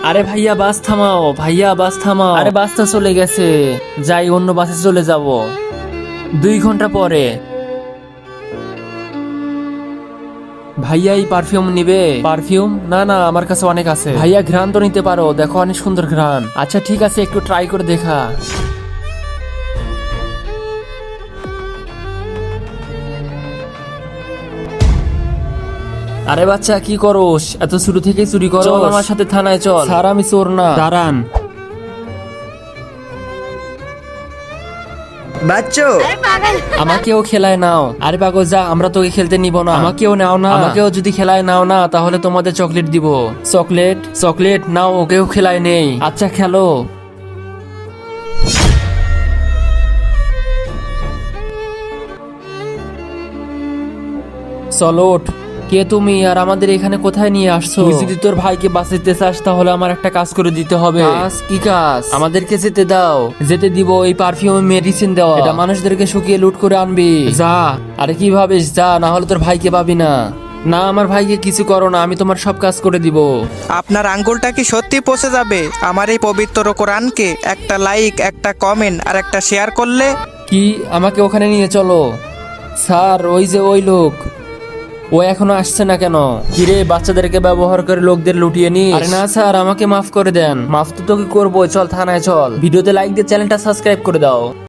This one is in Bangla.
আরে ভাইয়া বাস থামাও, ভাইয়া বাস থামাও। আরে বাসটা চলে গেছে, যাই অন্য বাসে চলে যাব 2 ঘন্টা পরে। ভাইয়া এই পারফিউম নিবে? পারফিউম না না, আমার কাছে অনেক আছে। ভাইয়া ঘ্রাণ তো নিতে পারো, দেখো অনেক সুন্দর ঘ্রাণ। আচ্ছা ঠিক আছে, একটু ট্রাই করে দেখা। আরে বাচ্চা কি করোস? এত শুরু থেকে চুরি করো? চল আমার সাথে থানায় চল। স্যার আমি চোর না। দাঁড়ান। বাচ্চো আমাকেও খেলায় নাও। আরে পাগল যা, আমরা তোকে খেলতে নিব না। আমাকেও নাও না। আমাকেও যদি খেলায় নাও না, তাহলে তোমাদের চকলেট দিব। চকলেট? চকলেট নাও, ওকেও খেলায় নেই। আচ্ছা খেলো। চলো ওঠ। কে তুমি আর আমাদের এখানে কোথায় নিয়ে আসছো? তুই যদি তোর ভাইকে বাঁচাতে চাস তাহলে আমার একটা কাজ করে দিতে হবে। কাজ? কি কাজ? আমাদেরকে যেতে দাও। যেতে দিব? এই পারফিউমে মেডিসিন দেওয়া, এটা মানুষদেরকে শুকিয়ে লুট করে আনবি। যা। আরে কি ভাবিস? যা, না হলে তোর ভাইকে পাবি না। না আমার ভাইকে কিছু করো না, আমি তোমার সব কাজ করে দিব। আপনার আঙ্গুলটা কি সত্যি পচে যাবে আমার এই পবিত্র কোরআনকে একটা লাইক, একটা কমেন্ট আর একটা শেয়ার করলে? কি? আমাকে ওখানে নিয়ে চলো। স্যার ওই যে ওই লোক, ও এখনো আসছে না কেন? কিরে বাচ্চাদেরকে ব্যবহার করে লোকদের লুটিয়ে নি? আরে না স্যার, আমাকে মাফ করে দেন। মাফ তো তোকে করবো, চল থানায় চল। ভিডিওতে লাইক দিয়ে চ্যানেলটা সাবস্ক্রাইব করে দাও।